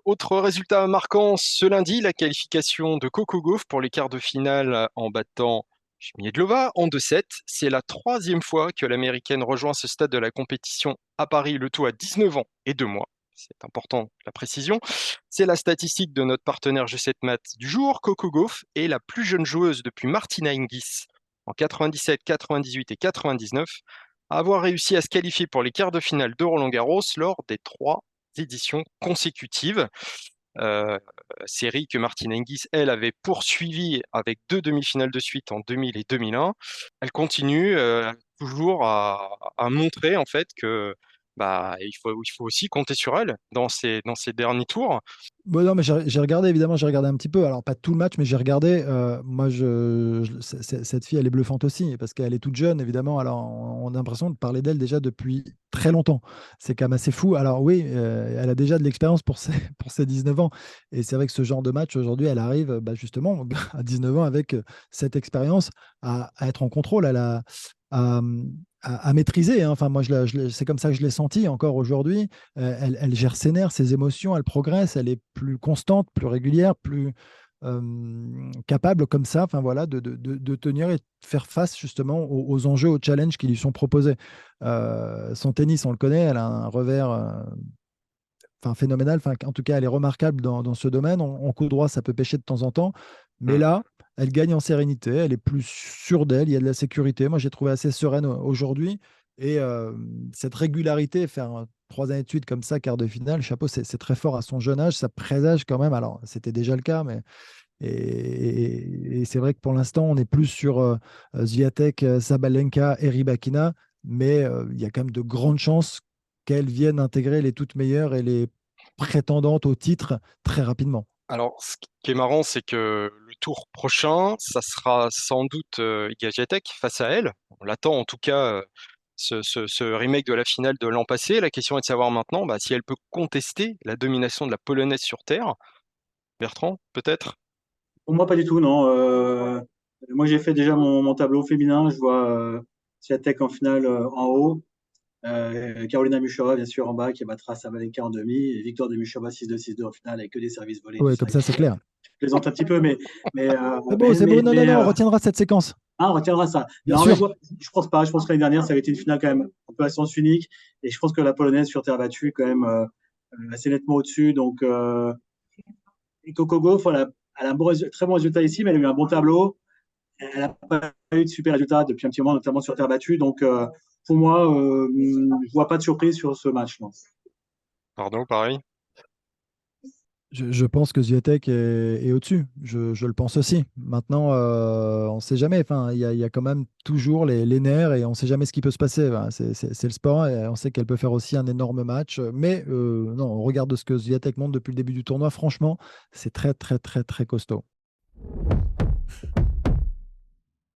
Autre résultat marquant ce lundi, la qualification de Coco Gauff pour les quarts de finale en battant Schmiedlova en 2-7. C'est la troisième fois que l'Américaine rejoint ce stade de la compétition à Paris, le tout à 19 ans et 2 mois. C'est important, la précision. C'est la statistique de notre partenaire G7 Math du jour. Coco Gauff est la plus jeune joueuse depuis Martina Hingis en 97, 98 et 99 à avoir réussi à se qualifier pour les quarts de finale de Roland-Garros lors des trois éditions consécutives. Euh, Série que Martina Hingis, elle, avait poursuivie avec deux demi-finales de suite en 2000 et 2001. Elle continue toujours à montrer en fait que il faut aussi compter sur elle dans ces derniers tours. Bon, non, mais j'ai regardé, évidemment, j'ai regardé un petit peu. Alors, pas tout le match, mais j'ai regardé. Moi, cette fille, elle est bluffante aussi, parce qu'elle est toute jeune, évidemment. Alors, on a l'impression de parler d'elle déjà depuis très longtemps. C'est quand même assez fou. Alors, oui, elle a déjà de l'expérience pour ses, pour ses 19 ans. Et c'est vrai que ce genre de match, aujourd'hui, elle arrive justement à 19 ans avec cette expérience à être en contrôle. À, à maîtriser, hein. Enfin, moi, c'est comme ça que je l'ai senti encore aujourd'hui. Elle gère ses nerfs, ses émotions, elle progresse, elle est plus constante, plus régulière, plus capable comme ça, enfin voilà, de tenir et de faire face justement aux enjeux, aux challenges qui lui sont proposés. Son tennis, on le connaît, elle a un revers enfin, phénoménal. Enfin, en tout cas, elle est remarquable dans ce domaine. En coup droit, ça peut pêcher de temps en temps, mais Hmm. là, elle gagne en sérénité, elle est plus sûre d'elle, il y a de la sécurité. Moi, j'ai trouvé assez sereine aujourd'hui. Et cette régularité, faire 3 années de suite comme ça, quart de finale, chapeau, c'est très fort à son jeune âge. Ça présage quand même. Alors, c'était déjà le cas, mais et c'est vrai que pour l'instant, on est plus sur Swiatek, Sabalenka et Rybakina, mais il y a quand même de grandes chances qu'elles viennent intégrer les toutes meilleures et les prétendantes au titre très rapidement. Alors, ce qui est marrant, c'est que le tour prochain, ça sera sans doute Iga Swiatek face à elle. On l'attend en tout cas, ce remake de la finale de l'an passé. La question est de savoir maintenant si elle peut contester la domination de la Polonaise sur terre. Bertrand, peut-être? Pour moi, pas du tout, non. Moi, j'ai fait déjà mon tableau féminin. Je vois Swiatek en finale en haut. Carolina Muchova, bien sûr, en bas, qui battra Sabalenka en demi. Et victoire de Muchova 6-2, 6-2 en finale, avec que des services volés et du Oui, comme ça, c'est 5. clair. Je plaisante un petit peu, mais, euh, C'est beau, mais, c'est mais, beau. Non, non, mais, non, on euh, retiendra cette séquence. on retiendra ça. Bien Non, mais sûr. je pense pas. Je pense que l'année dernière, ça avait été une finale quand même un peu à sens unique. Et je pense que la Polonaise sur terre battue, quand même, assez nettement au-dessus. Donc, et Coco Gauff, elle a un très bon résultat ici, mais elle a eu un bon tableau. Elle n'a pas eu de super résultats depuis un petit moment, notamment sur terre battue. Donc, pour moi, je ne vois pas de surprise sur ce match. Non. Pardon, pareil. Je pense que Zviatek est au-dessus. Je le pense aussi. Maintenant, on ne sait jamais. Enfin, il y a quand même toujours les nerfs et on ne sait jamais ce qui peut se passer. Voilà, c'est le sport et on sait qu'elle peut faire aussi un énorme match. Mais non, on regarde ce que Zviatek montre depuis le début du tournoi. Franchement, c'est très, très, très, très costaud.